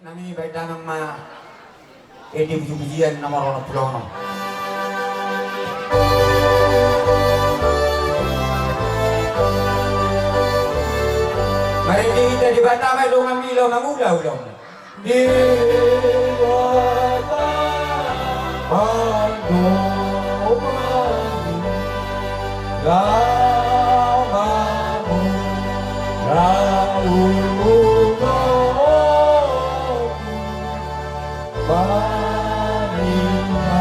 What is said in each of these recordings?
nami baita ng edi bujian nama orang pulau no. Mari kita di bata may lungan milaw ng ulaw-ulaw. Di bata ang lamamu rauluno panima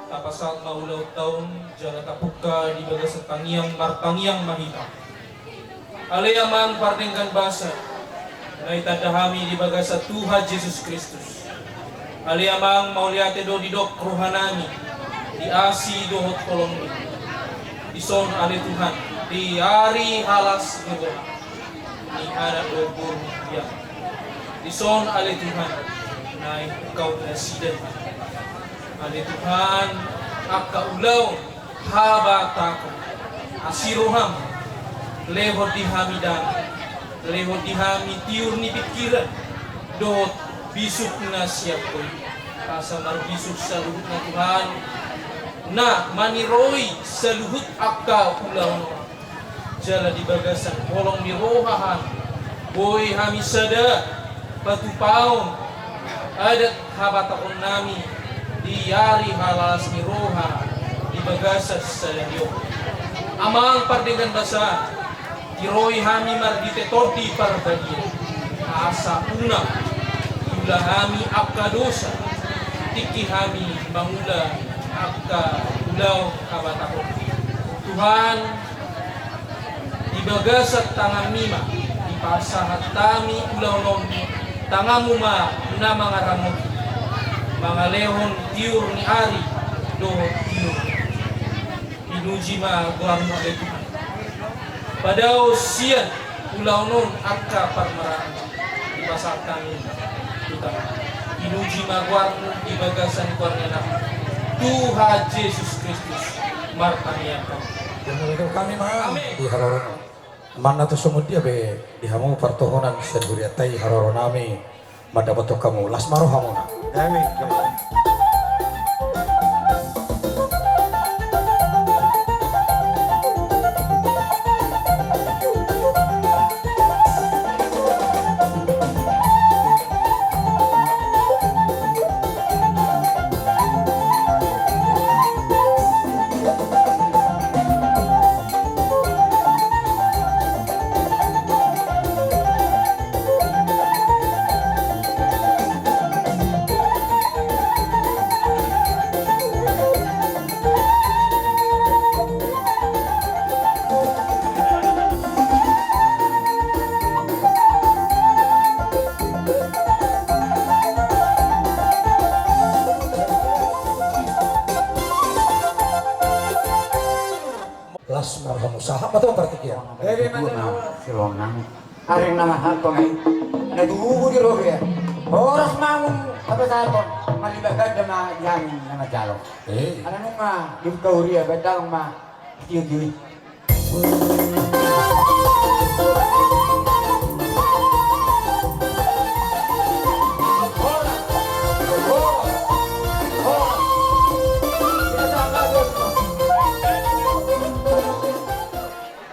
ako saat maulaw taon jana tapuka di bagas tangiang martangiang mahita alayamang partengkan basa na itadahami di bagas Tuhan Yesus Kristus alayamang mauliate do di dok rohanami di asi dohot kolong di son ale Tuhan di hari halas gebo di anak dobur ya di son ale Tuhan naik kau presiden ale Tuhan akka ulaw habataku asiroham lehot dihamidan lehot dihami tiur ni pikiran dot bisuk na siap koy asa marbisuk sa luhut na Tuhan na maniroy sa luhut akka ulaw jala di bagasan kolong ni rohahan boy hami sada patupaon adat habatakon nami di yari halas ni roha di bagasas sa Diyo amang pardengan basa tiroy hami mardite torti parbagi asa una yula hami akka dosa tiki hami mangula akka ulaw kabatakon Tuhan di bagasat tangan mima di pasahat tami ulaw nom tangamu ma na mga ramot mga lehon tiur ni ari do tiur inuji ma guam na Tuhan padao sian ulaw non akka parmaraan di pasar kami kita inuji ma guam di bagasan kuarnya Tuhan Yesus Kristus martanian kami mah Amin. di haroron mana tu semua dia be di hamu pertohonan seduriatai haroron nami madapat kamu lasmaro hamuna Amin. lasmaro hamu sahab atau pertikian Dari mana silongan hari nama hatong ay nadugo di robe oras mangun apa saton malibagad na yamin na majalo ano nung di kauriya badang tiyo-tiyo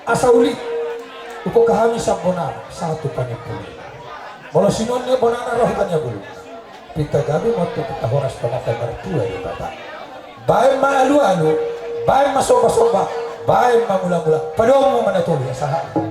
asa ulit uko kahami sa bonar satu panipuli walau sinonnya bonana roh kanya bulu pita gabi waktu kita horas panatai mertua di bapak baik ma alu baik ma soba baik ma mula padomu manatuli asaha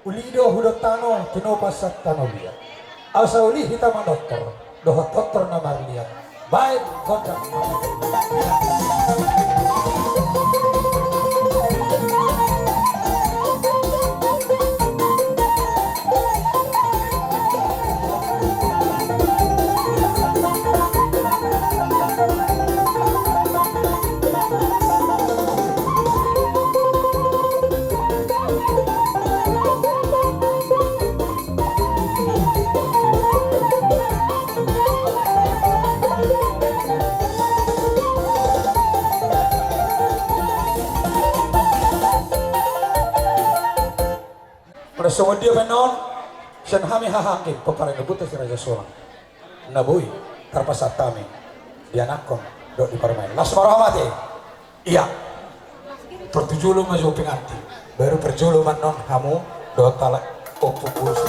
Ulido hudotano tinopasat tanolia Asauli kita dokter, doh dokter na Marlian. Baik kontrak. Semua dia menon, sian kami hahangkin, peparai nebuta si Raja Solang. Nabui, terpasat kami, dia nakon, dok di permain. Las marhamati, iya. Pertujulu maju penganti, baru perjulu menon kamu, dok talak opupus.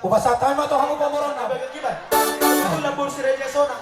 Upasatan mo to kamu pamoron na. Aku lembur si Raja Sonang.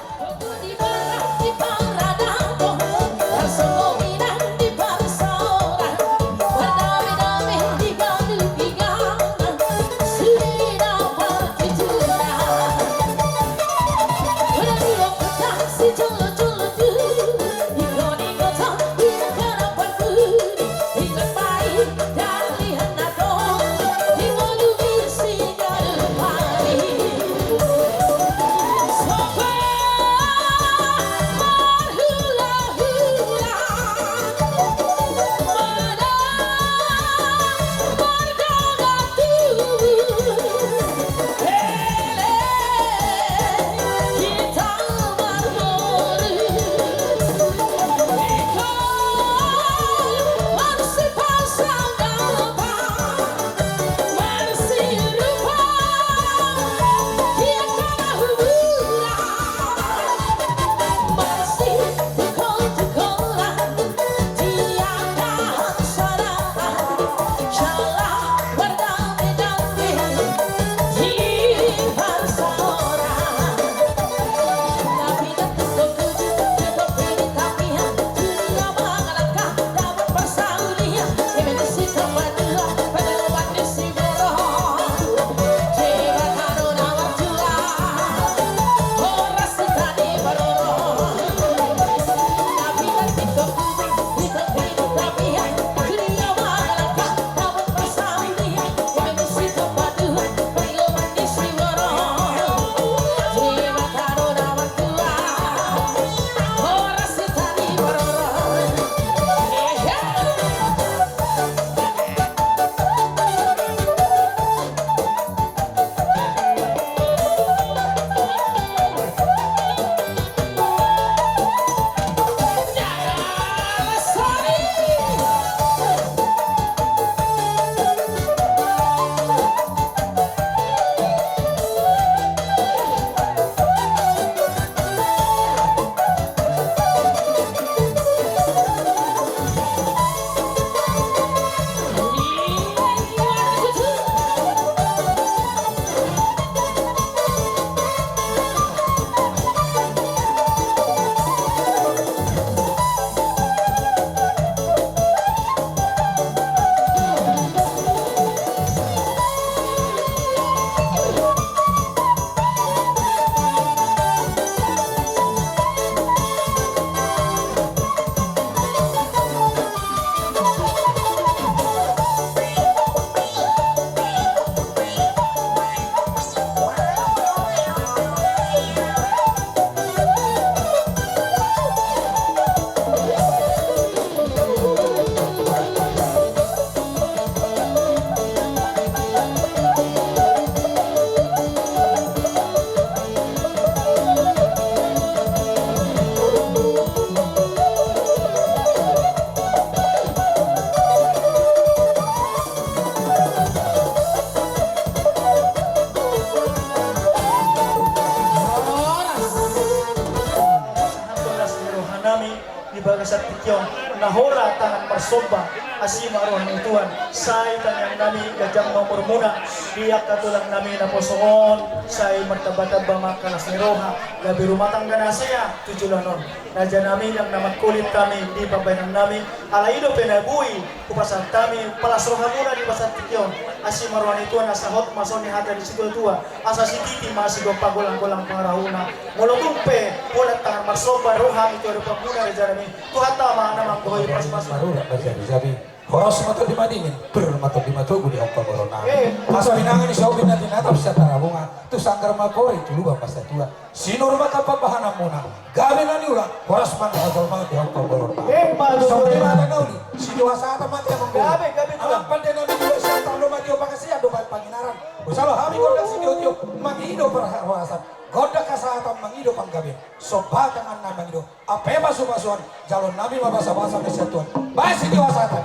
bagas at tikyon nahora tangan marsoba asima aron ng tuan say tanyang nami gajang nomor muna biyak katulang nami na posoon say martabataba makalas ni Roha gabi rumatang ganasaya tujulanon nadya namin ang namatkulit kami di pabayang namin alaido penagui kupasan kami palas Roha muna di basat tikyon asima aron ng tuan asa hot mason ni hata di situ tua asa si titi masih pagulang-gulang pangarahuna mulungumpe ulat tangan marsoba Roha itu ada pamuna di jarami tuhata ma namang goy pas-pas Marura sabi horas mato di madingin mato di matugu di hokpa corona masa binangan ni saubin natin natap sa tarabunga tu sanggar makori tu lubang basta tua sinur mata pabahana muna gabi na niula horas man hotel man di hokpa corona saubin mata nauli si doa saata mati ang gabi tu ang pande na niula sa talo mati o pakasiya do bat panginaran usalo hami ko si dio mangido para hawasan goda kasahatan mangido panggabi sobatan an mangido apa masuk-masukan jalon nabi mabasa-basa kesatuan basi di wasatan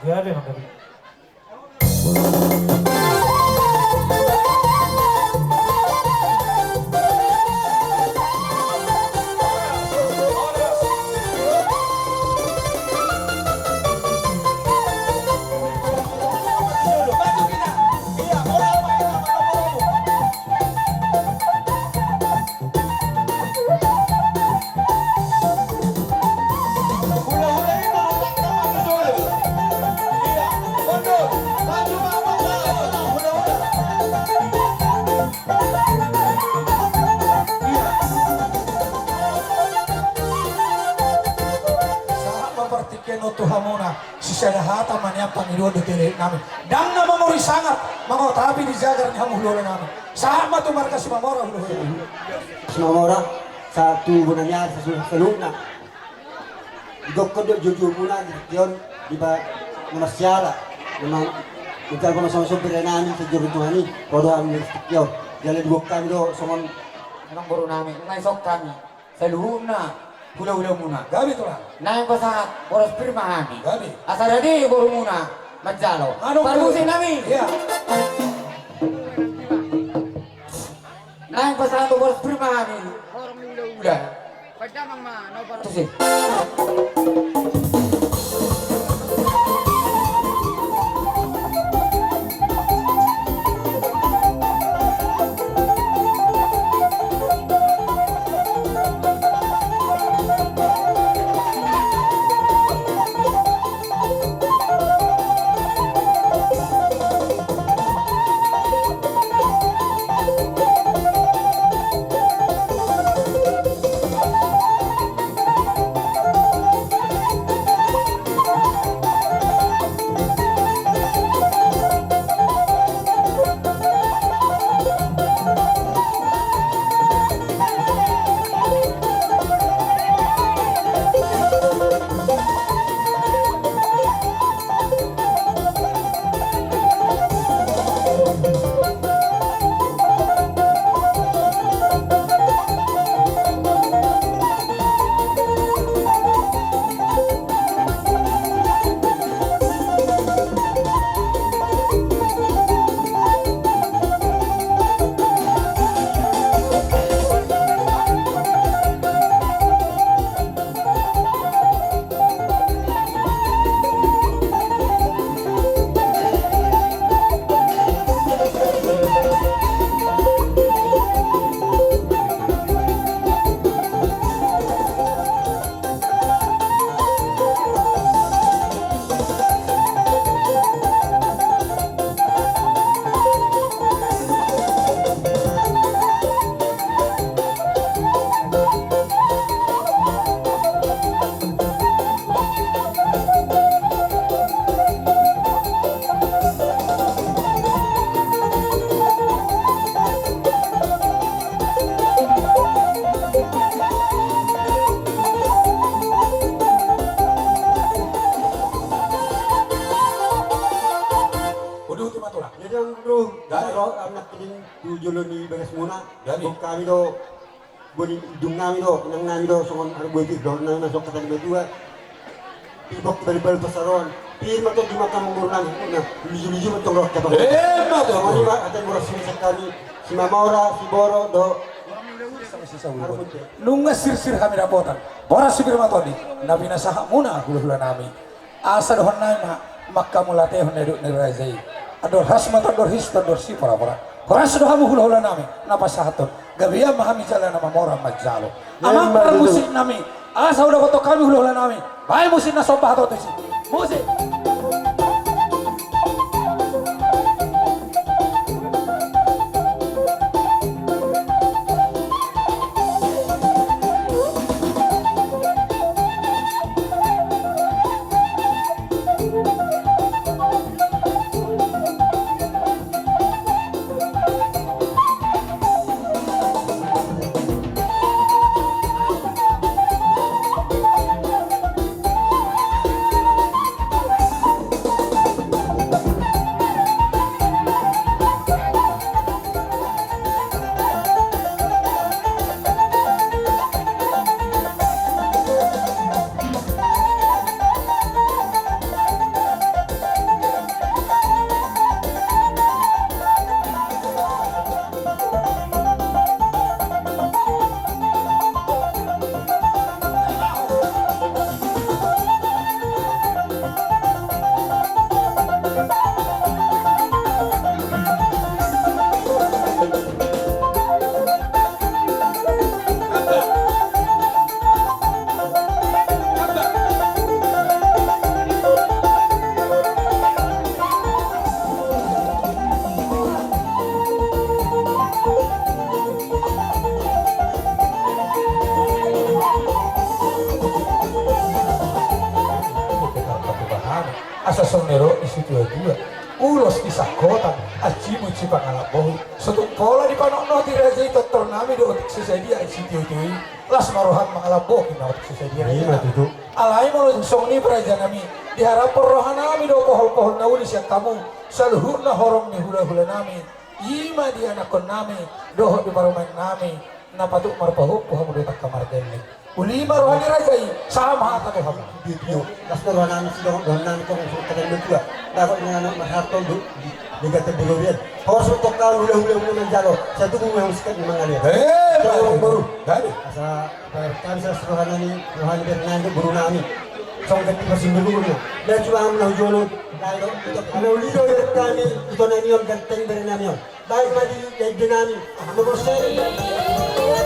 gabi gabi Keno tuhamuna sisadahata maniang Panginoon di tili namin. Dang na mamori sangat mga tabi di jagar ni hamuhulolo namin. Saan matumarka si Mamora huluhulolo? Si Mamora sa tubo na niya sa luna. Igok ko doon jujur muna yun di ba namasyara namang mental ko masama sumber namin sa jurito hani kodo amin yun jalan igok kami do somon Anong buro namin? Naisok kami. Sa luhum na. Hula-hula muna. Gabi to lang. Nang pasahat, oras pirmahami. Gabi. Asa ready, buro muna. Magjalo. Anong Parbusin namin. Iya. Nang pasahat, oras pirmahami. Hula. Pagdamang ma, no para Ito si. tujulo ni beres muna. Gani. Kung kami do, dung namin do, nang namin do, so kung ano buwiti do, nang nasok ka talaga dua. Ibok balibal pasaron. Pirma to di makamumur namin. Na, lijo-lijo mo itong rock ka ba? Mato. So, kung di ba, atay mura sumisak kami, si Mamora, si Boro, do, Nunga sir-sir kami rapotan. Boras sibir matodi. Nabi nasaha muna hula-hula nami. Asa dohon nama makka mulate hon neduk nerazai. Ador hasmat ador histan ador si para-para. Horas dohamu hula-hula nami. Napa sahaton. Gabiya mahami jalan nama mora majalo. Amang par musik nami. Asa udah koto kami hula-hula nami. Baik musik na sombah atau tusi. Musik. Asa sonero isi dua-dua ulos kisah kota acimu cipang alap bohu satu pola di panok di raja itu ternami di otik sesedia isi tiui las maruhan mengalap bohu kina otik sesedia itu alai mau song ni beraja nami diharap rohan nami do kohol-kohol nauli siap kamu saluhurna horong ni hula-hula nami ima di anakon nami doho di barumain nami napatuk marpahu kamu do tak kamar geni ulima rohani rajai sama atau kamu Yo, las rohanan sudah rohanan kong terlalu juga. Dapat dengan mahatol di kata Bolivia. Harus untuk kau hula-hula menjalo. Satu yang sekat memang ada. Jauh baru. Dari Asa kami sa rohanan ni rohanan Fernando Brunami. Song kati masing dulu. Dan cuma amna jolo. Dahil ito ano lido yung kami ito na niyon ganteng berenami yon. Dahil madi yung dinami. Nomor 7.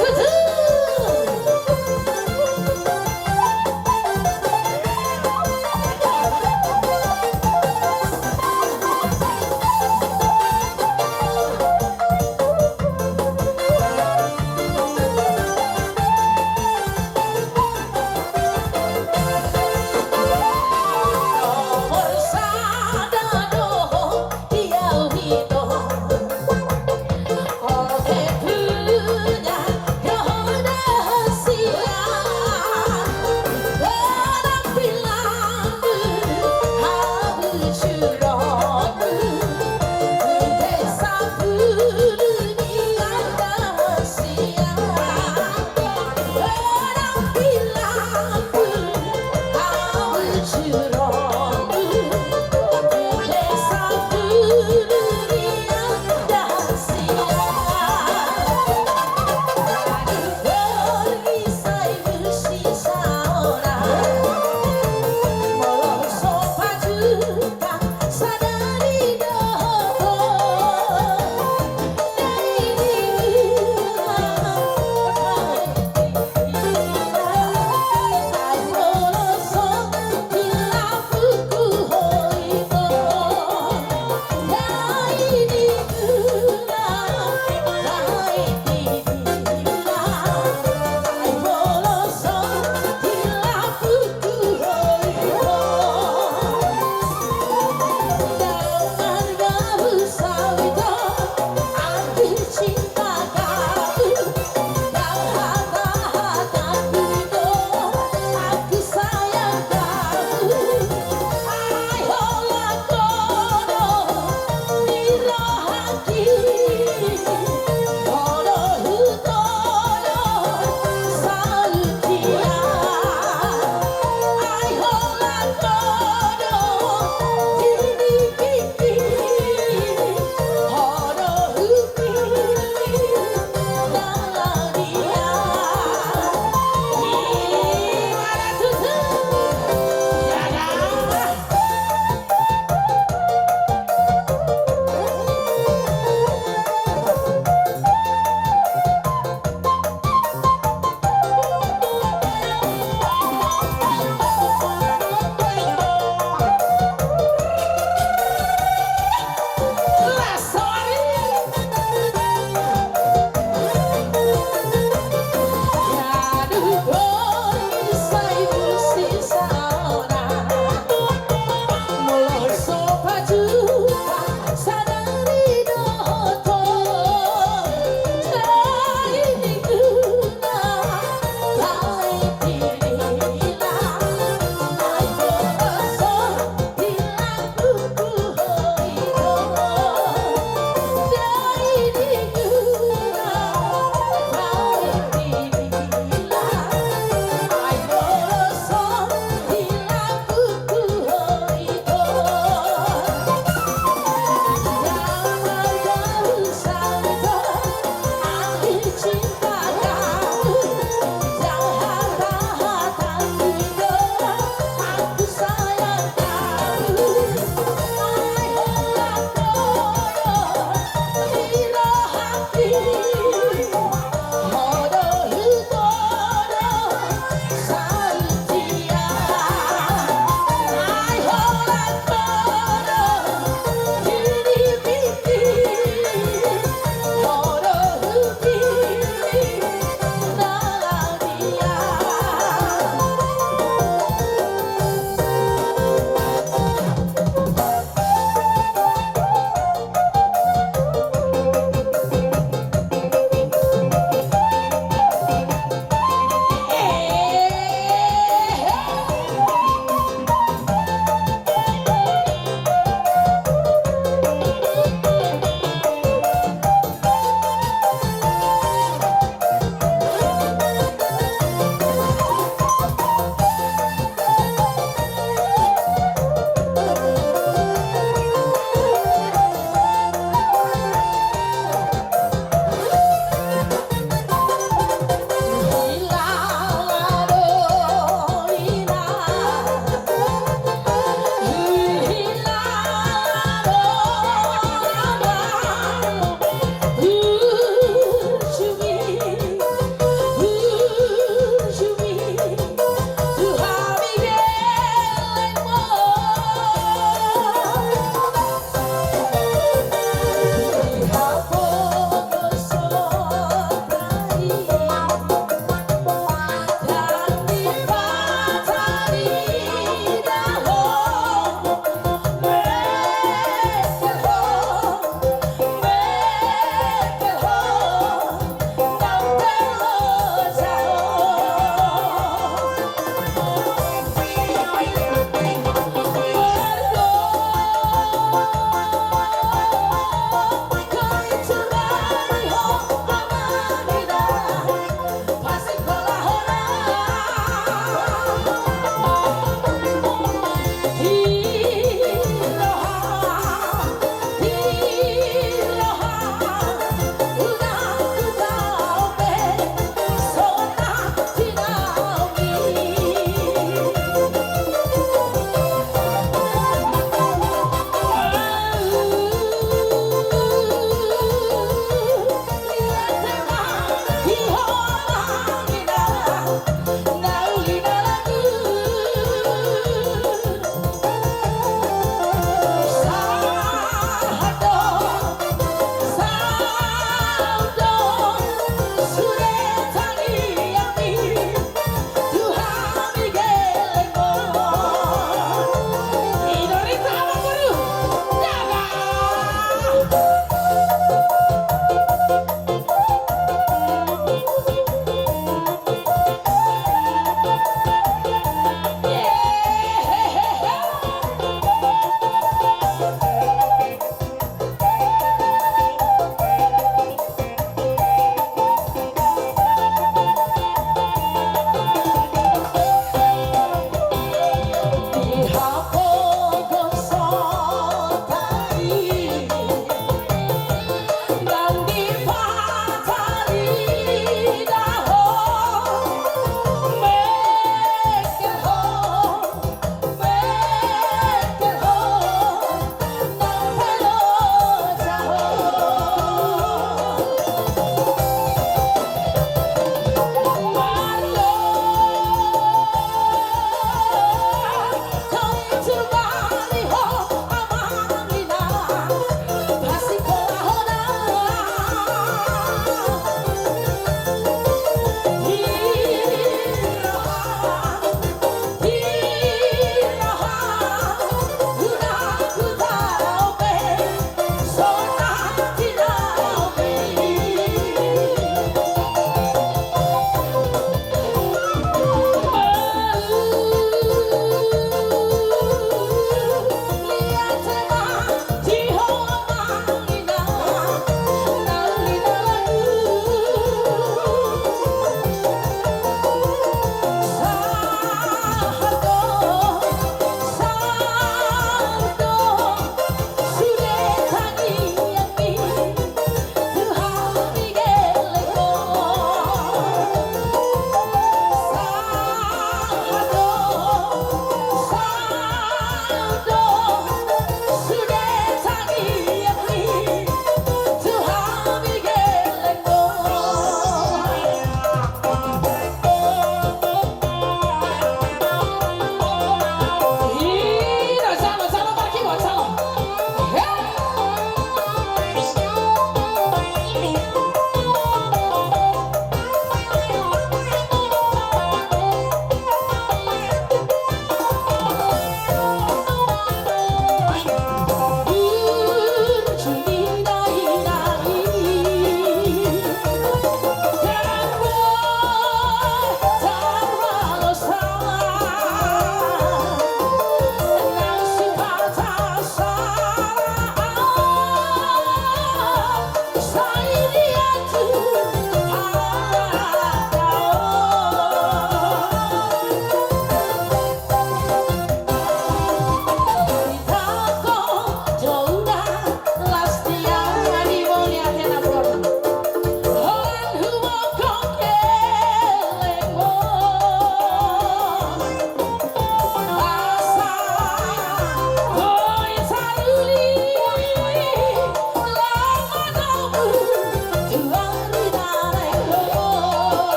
Good.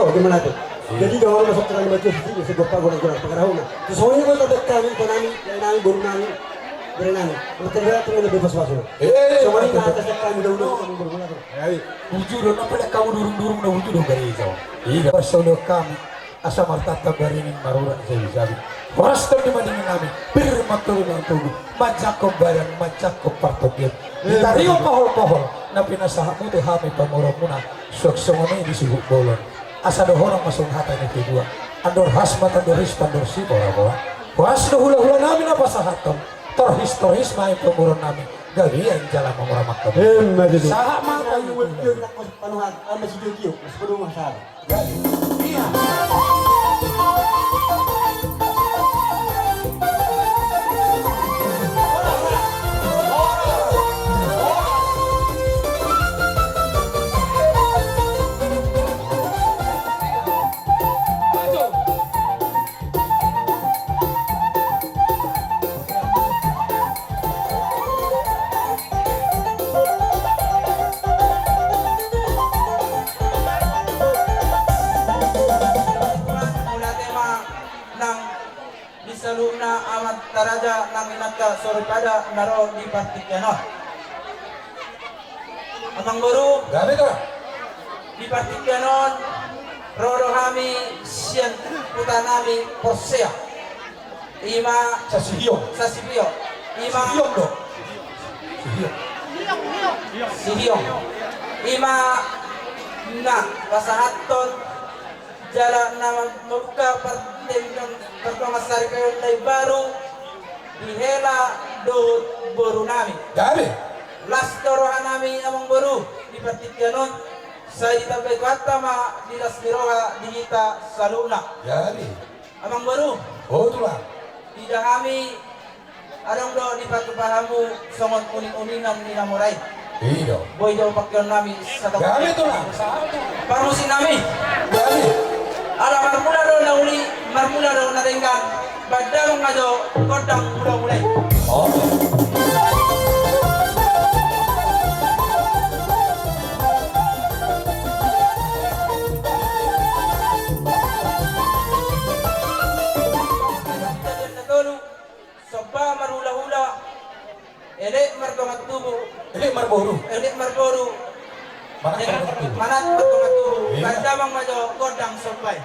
Oo, gimana tuh? Jadi kalau orang masuk terang baca sini, segopa guna-guna pengarahun. Terus soalnya kalau tak kami, nami, baru nami, berenang. Kalau terlihat tu lebih pas-pas. Soalnya atas kami dahulu kami bermula. Wujud na pala kamu durung-durung na wujud ng garizo. Ida pasolo kami asa martata barinin maruran sa isabi. Oras na di madingin namin, pero matuloy na ang tubig. Madyak ko bayan, madyak ko partogyan. Itariyo pahol-pahol na pinasaha mo te hami pamurong muna. Suksumuni di sibuk bolon. Asa dohorang masunghatan ni kedua. Andor hasmat, andor rispa, andor si bora-bora. Was na hula-hula namin na pasahaton. Torhis-torhis main pamurong namin. Galian jalan menguramak kami. Maju tu. Saha mata Ayo, dia nak kau panuhan, masih jauh, sebelum masalah. Iya. Mula tema ng Bisaluna amat taraja ng inagka soripada naro di Partikyano. Amang guru Gabi ka. di Partikyanon roro kami siyan putanami Posea. Ima Sa sihiyong. sa Sibio. Ima Sihiyong do. Sihiyong. Sihiyong. Ima na pasahaton jala na magbuka pertumasari kayo na baru dihela do boru nami. Gabi. Last torohan namin amang boru di Partikyanon sa itabay kwata ma di las miroha digita sa luna. Gabi. Amang boru Oh tulang. tidak kami anong do di pagpapahamu songon uning-uningan ni namuray. Iyo. Boy daw pakyon namin sa Gabi tulang. Parusin namin. Gabi. Ala marmula daw na uli, marmula daw na ringgan. Badang nga daw, kodang mula-mulay. Oh. Natulog, soba marula-hula, ele martongat tubo, Ini marburu. ele marboru, Mana itu? manat martongat tubo. Iya. Badang nga daw, kodang sobay.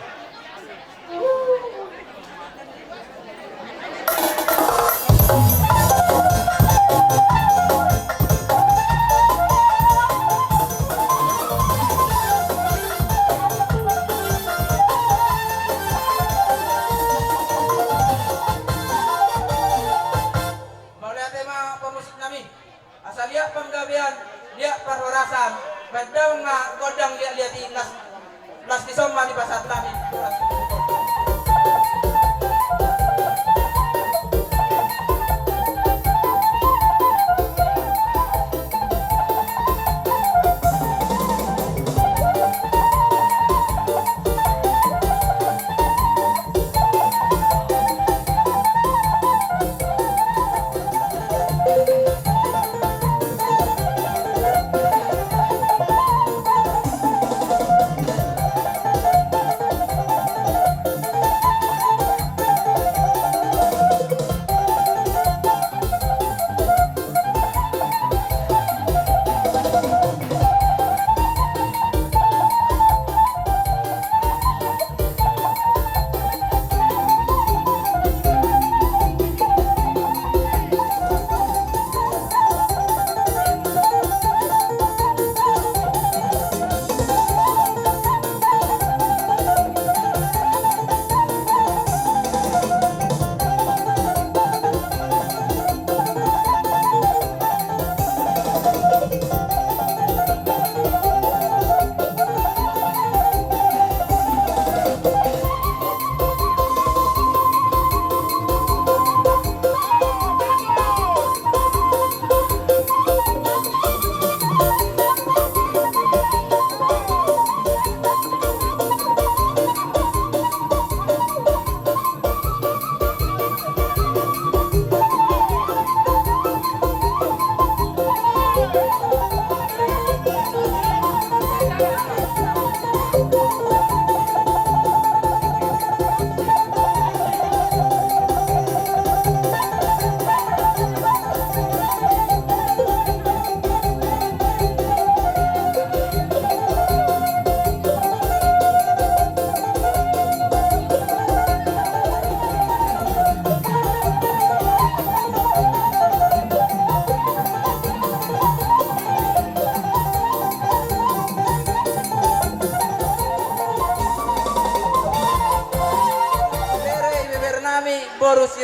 Maulihat tema pemusik nami. Asal lihat penggabian, lihat perhorasan. Badang nga kodang lihat di las disoma di pasat nami.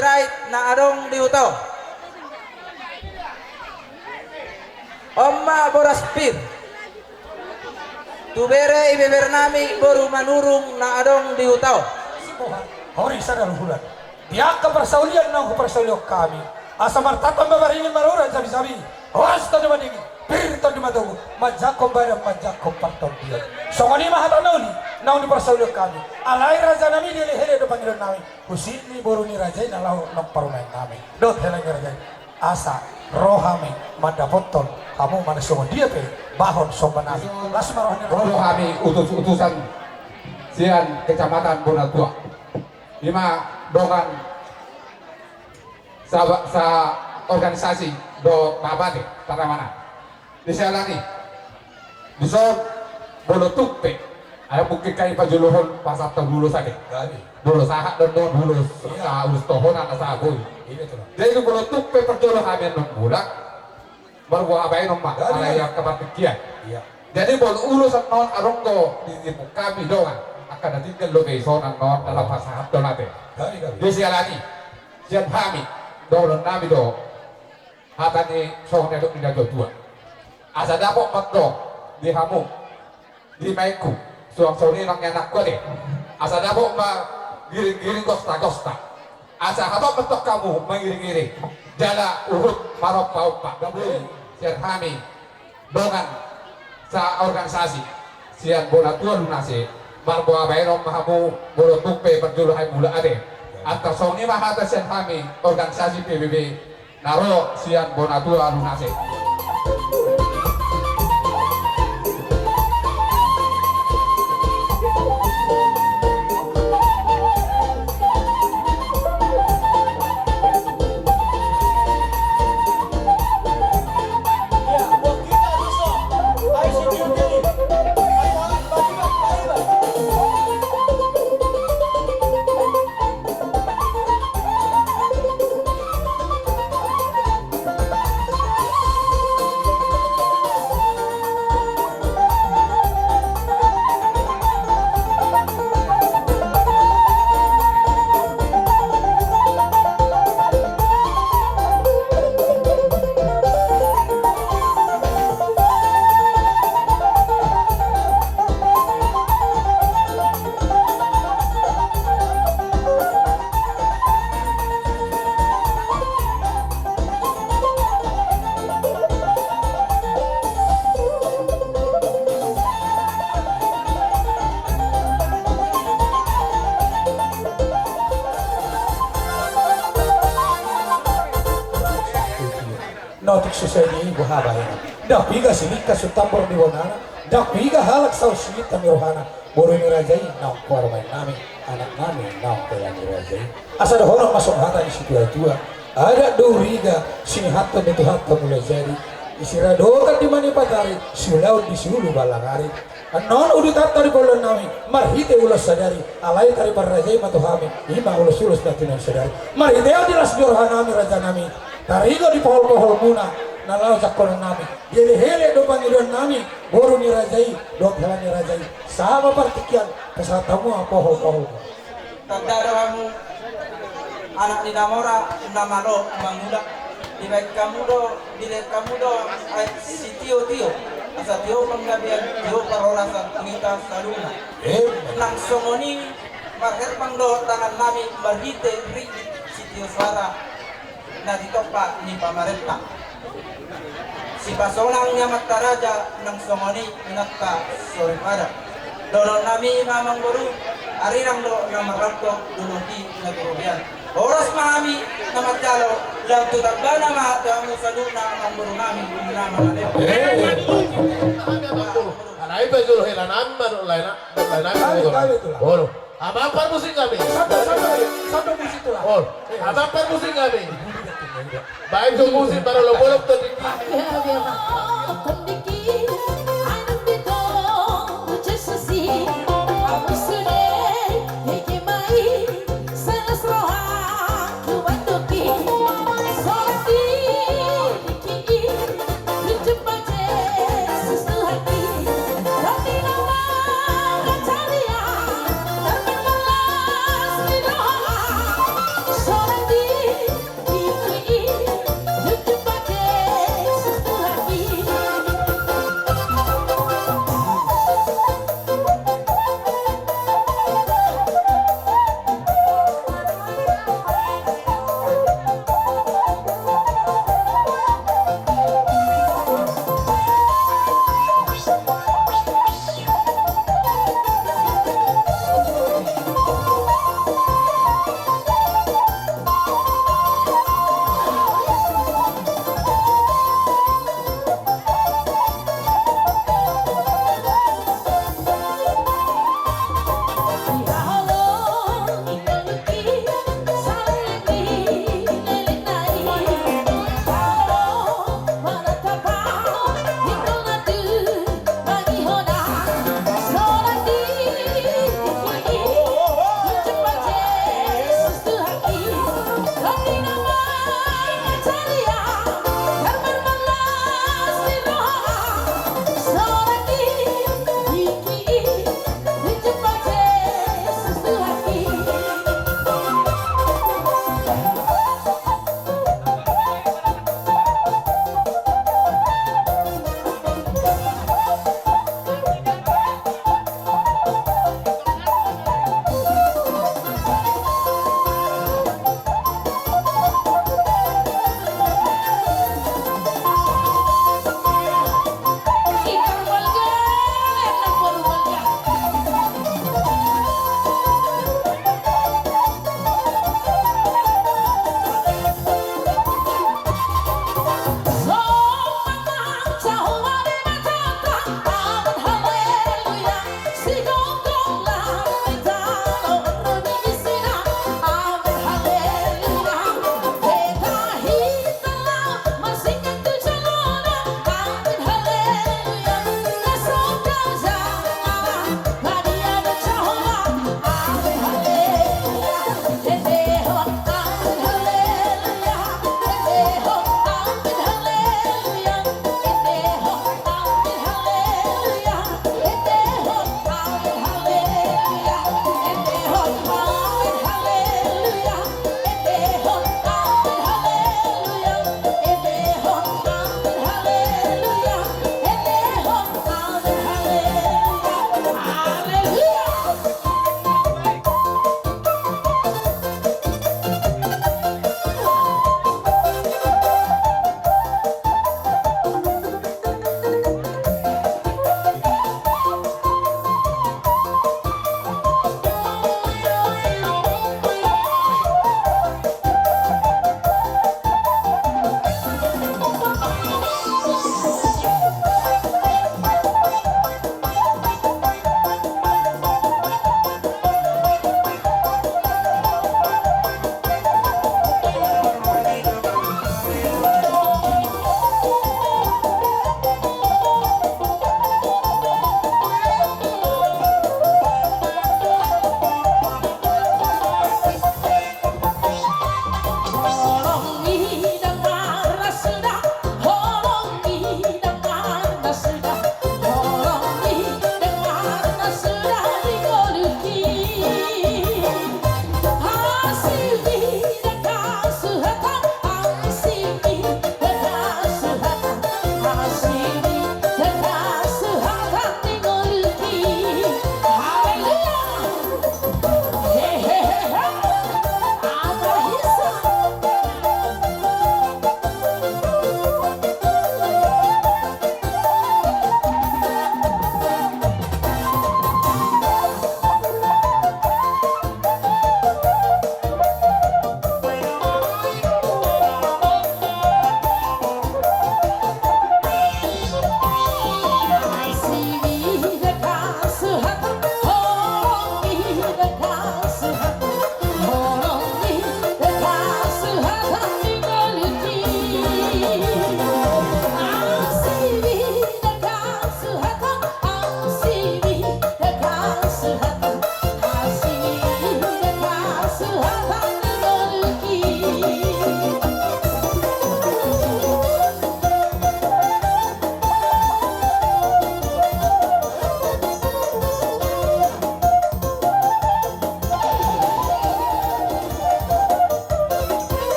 sirait na adong diuto. Omma boras pir. Tubere ibeber nami boru manurung na adong diutaw. Hori sa daluhulan. Diak kepersaulian nang kepersaulian kami. Asa martatan babaringin maruran sabi-sabi. Horas to dumadingin. Bir to dumadaw. Majakom barang majakom parton dia. Songoni mahata nauni persaulian kami. Alai raja nami dilihele do panggilan nami. Kusini boru ni raja nalau nang parumain kami. Dot helang raja. Asa rohami mandapotol kamu mana songon dia pe bahon sombanami. Langsung marohani Roh kami utusan sian kecamatan Bonatua. Lima dongan sa organisasi do babate tara mana. Disalani. Disor bolotupe. Ada bukit kai pajuluhon pasat dulu sakit. Dulu sahak dan dulu sa ulus tohonan asa agoy. Jadi itu bolotupe perjolo kami nang bulak. Baru abai nomah ala yang kebatikian. Jadi bol urusan non aronggo di kami dongan akan nanti ke lokasi non dalam pasahat donate. Disalani. Siap kami do nabi do hatani sohne do tidak dua. Asa dapok makdo di hamu di maiku suang soni nang enak ko deh. Asa dapok ma giring-giring kosta-kosta. Asa habak betok kamu mengiring-iring. Jala urut marok paupak. Gabui sian kami dongan sa organisasi sian Bonatua lunase barboa bayron mahamu bolotupe perjulu hay mula ade. Antar soni mahata sian kami organisasi PBB naro sian Bonatua lunase. Notik suseni buhaba ini. Dah piga silika sutambor di bonana. Dah piga halak sau silita mirohana. Boru ni rajai nau kormain nami. Anak nami nau pelani rajai. Asa ada orang masuk hata di situ tua. Ada duriga sini hatta itu hatta mulai jadi. Isiradokan di mani patari. Silau di sulu balangari. Non udah kata di bolan nami. Marhite ulas sadari. Alai kari parajai matuhami. Ima ulas ulas datinan sadari. Marhite dilas diorhana nami raja nami. Tarigo di pohon-pohon muna nalau sakonan nami. Jadi hele do panggilan nami boru ni rajai do ni rajai sama partikian kesatamu pohon-pohon. Tanda kamu anak ni namora namalo manguda di baik kamu do si tio asa tio panggabian tio parolasan kita saluna. Nang songoni marher pangdo tangan nami barhite ri si tio suara na ditopak ni pamarentah. Si pasonang niya mataraja ng songoni inatta soripara. Dono nami mamang guru arirang do na maragto duluti na gurubian. Oras mahami na magdalo lang tutagana mahata mo sa luna ang guru nami na mangaleo. Alay pa dulu hilanam baru lain Bolo. Abang musik kami. Satu musik tu lah. Oh, abang musik kami. Baik tu musik baru lo boleh tu. Sorry.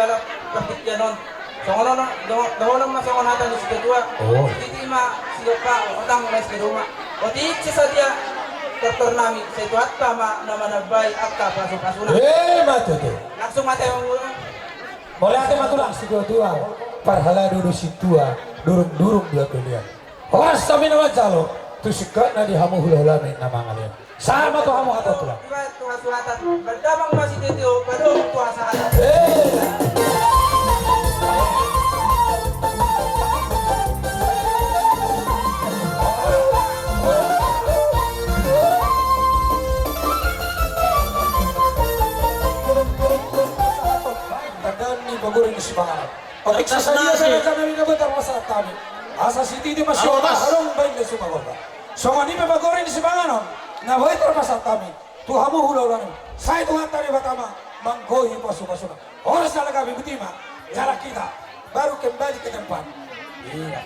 dalam pertikyanon. Songono na dahon na songon hatan si kedua. Oh. Titi ma si pa otang mes di rumah. Oti sa dia terternami sa itu at ma na manabay akka pasok-pasuna. Mati tuh. Langsung mati ang ulo. Boleh ada matulang si tua. Parhala dulu si tua. Durung-durung dia kuliah. Horas kami nama jalo. Tu sikat na di hamu hula-hula nama ngalian. Sama tuh hamu kata tulang. Iba tuha suratan. Berdamang masih titio baru tuha sahatan. Bagurin di Sibangan. Periksa saja saya kami nabentar masalah kami. Asa Siti di masih ada harung baik di Sibangan. Semua ini bagurin di Sibangan. Nah baik masalah kami. Tuhamu hula-hula. Saya Tuhan tadi pertama mangkoi pasu-pasuna. Orang salah kami betima. Jarak kita baru kembali ke tempat. Iya.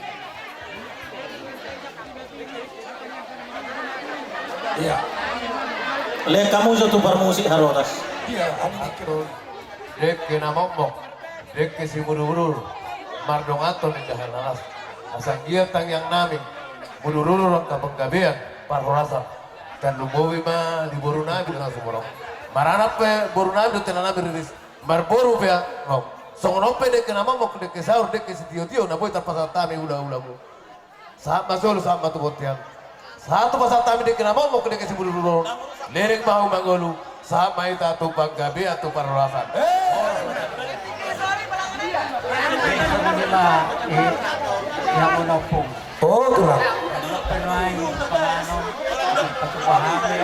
Iya. Lek kamu jatuh bermusik harotas. Iya. Ani dikiro. Dek kena momok. Dek si buru-buru. Mardong aton di dahan alas. Asang giatang yang nami. Buru-buru ang kapanggabian. Parorasa. Dan lumowi ma di boru nabi dengan sumolong. Maranap pe boru nabi do tenana beriris. Marboru pe no. Songono pe dek kena momok dek saur dek si tio-tio na boy tapasa tami ula-ula mu. Saat masuk saat matu botian. Satu pasal tami dek kena momok dek si buru-buru. Lerek mau mangolu. Saat mai tatu panggabi atau parorasa. Yang menopong. Oh, tulang. Penuai pengano, pahami,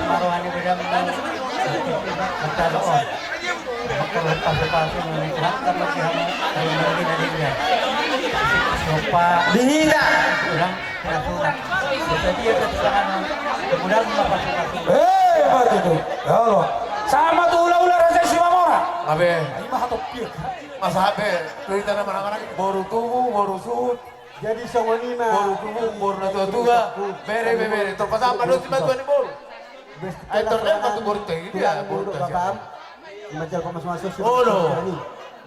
maruani bidang magkaloon. Magpapasok-pasok ng lahat kapag ay naging sopa. Dihina! Ulang pinasunan. Sa dia ketulaan kemudian mapasok-pasok. Mati tuh. Ya Allah. Sama tuh ulah-ulah rasa si Mamora. Abe, Ini mah hatop pieu. masa abe, cerita nama anak-anak boru tubuh, boru suut, Jadi sama ni boru mah. tubuh, boru natua-tua, bere. Terpasang pada si bantuan ni boru. Ay, torneo pa tu boru teh, dia boru teh. Babam. Macam masuk-masuk sih. Oh, no.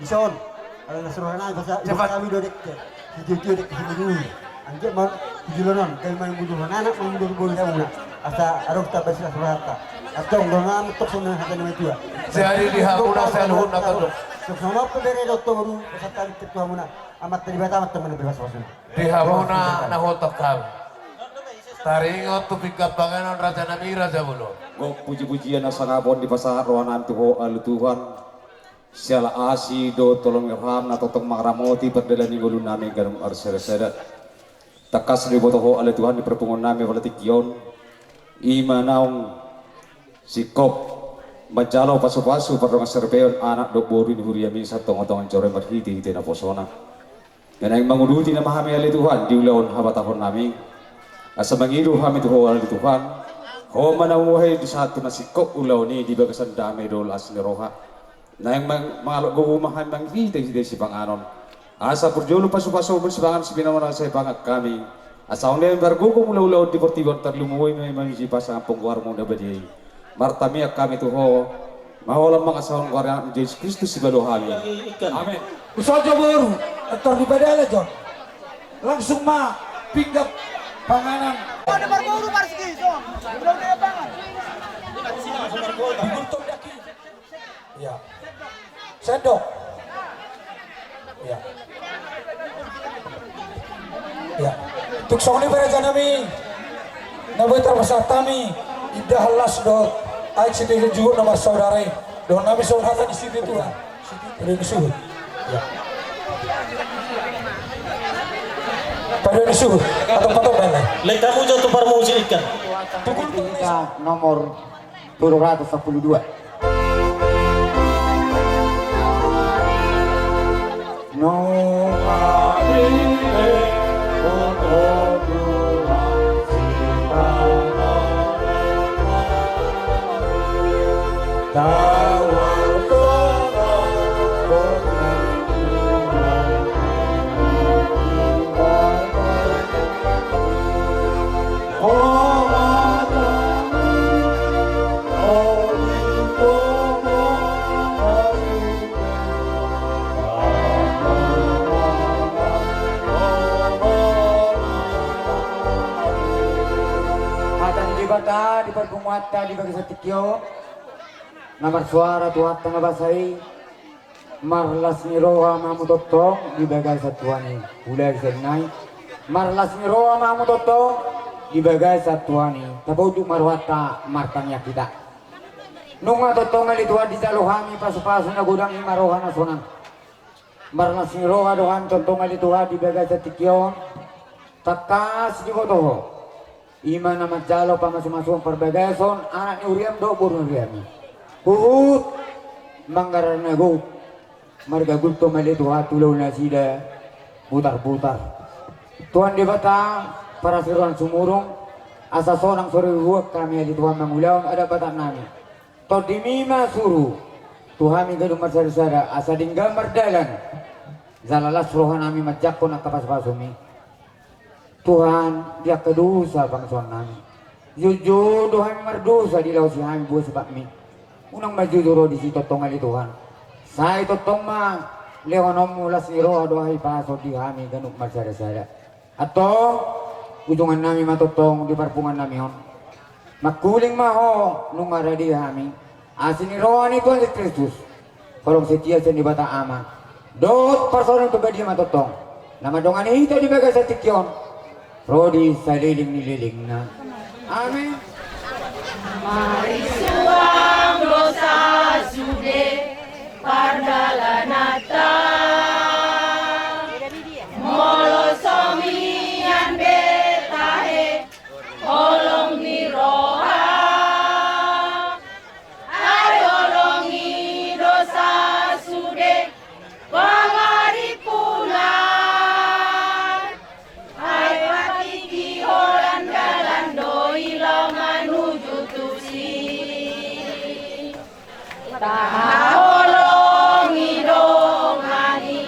Bison. Kalau nasuruh anak bahasa Cepat. kami dodek. Video dek sini dulu. Anjir mau julonon, kalau main bunuh anak mau bunuh bunuh kamu nak. Asa arok tak bersih surata. Atau ngomong tok sana hati nama tua. Sehari di hapuna saya luhur nak tu. Sono pebere doktor baru kesatan ketua muna. Amat terlibat amat teman berbahasa. Di hapuna nahotak kau. Taringot tu pikat panganan Raja Namira Jabulo. Gok puji-pujian asa ngabon di pasar rohanan tuho alu Tuhan. Siala asi do tolong irham na totong mangramoti perdelani gulun nami garum arseresedat. Takas di botoho alu Tuhan di perpungon nami walatik yon. Ima naong sikop majalo pasu-pasu pardong serbeon anak do boru ni huriami sa tong-tongan jore marhiti hiti na posona. Ganang manguduti na mahami alu Tuhan di ulaon habatahon nami. Asa mangiru kami tuho alu Tuhan. Ho manamuhay di satu na sikop ulaw ni di bagasan damay dol as ni roha. Na yung mga gumahan manghita si panganon. Asa purjolo pasu-pasu si pangan si pinaman sa pangak kami. Asa ang lembar gugo mula ulaw deportivo terlumuhay may manjipasa ang pungguar mo na badiyay. Martamiak kami tuho. Mawalang mga asawang warang Jesus Kristus si Baluhami. Amin. Usaha baru. Ator di badala John. Langsung ma pinggap panganan. Ada berburu Marski, so. Belum dia bangun. Digultong daki. Ya. Sendok. Ya. Ya. Tuksong ni beraja nami. Nabai terbesar kami. Idah halas do. Aik situ juga nama saudara. Do nami saudara di situ tu. Ini disuruh. Ya. Pada disuruh atau patah mana? Lek kamu jatuh bermusik ikan. Kita nomor 212. No pumuata di bagi satikyo. Namar suara tuhat na basay. Marlas ni roha mamutotong di bagay satuani. Ulay senay. Marlas ni roha mamutotong di bagay satuani. Tabudu marwata martangya kita. Nunga totong alituan di jaluhami pasu-pasu na gudang imaroha na sunan. Marlas ni roha dohan totong alituan di bagay satikyo. Takas di botoho. Ima na majalo pa masuk-masuk perbagason anak ni uriam do burung uriami. Huhut manggaran nago marga gulto malitu hatulaw na sila butar-butar. Tuan di bata para siruan sumurong asa sonang sore huwag kami alituhan mangulaw ada bata nami. To di mima suru tuhami gadung marsada asa dingga mardalan zalalas rohan nami majako na kapas-pasumi. Tuhan dia kedosa bangsa nami. Jujur Tuhan merdosa di laut si kami buat sebab mi. Unang majuduro di situ tongal Tuhan. Saya itu toma lewanom mulas ni roh doai paso di kami ganuk marsada-sada. Atau ujungan nami matotong di parpungan nami hon. Makuling maho nung ada di kami. Asin ni roh ni Tuhan Kristus. Kalau setia sen di bata ama. Dot personal tu badi matotong. Nama dongan itu di bagai satikyon. Rodi saliling nililing na. Amin. Mari suang dosa sude pardalanata molo somian betahe olong ni roha ayolongi dosa sude pangari punan ay patiki holan galando ilang manuju tusi taholong idong ani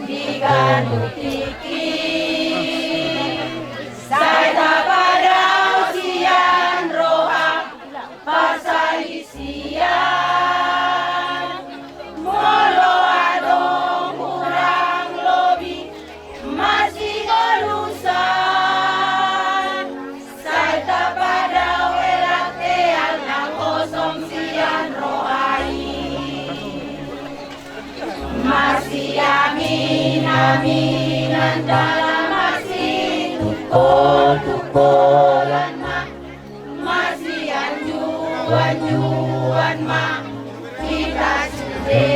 diganutiki saya padau sian roha pasalisian molo adong kurang lobi masih golusan saya padau elate anak kosong sian rohai masih aminan dalam masih tukolan ma masih anjuan ma kita sude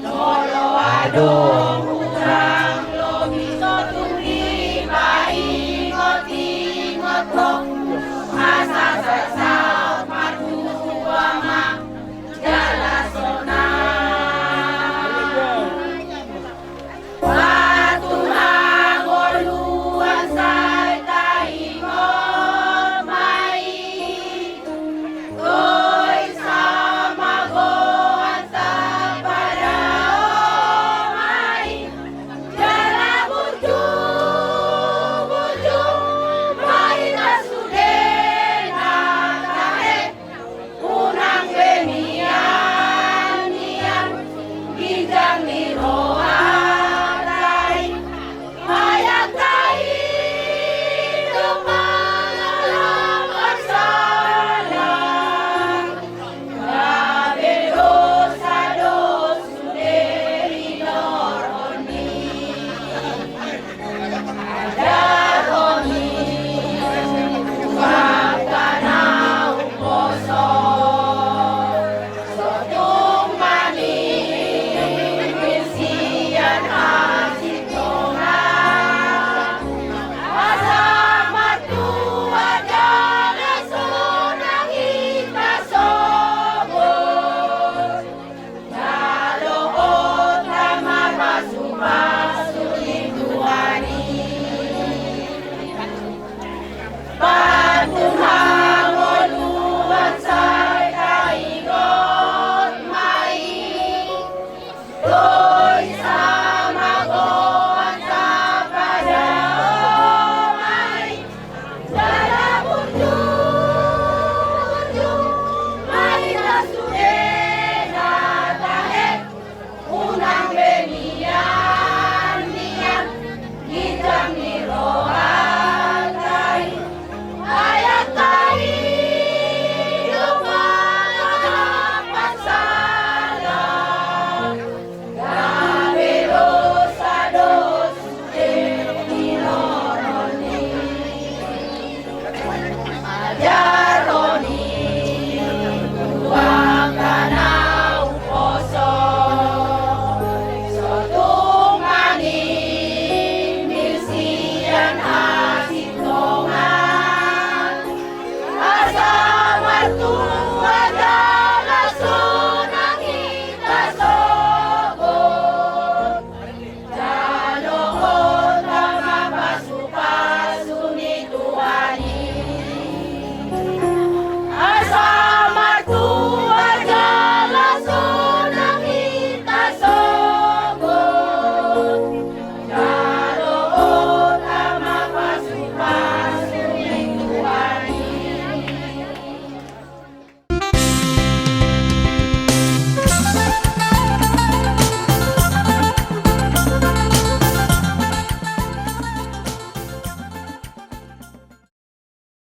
nolo ado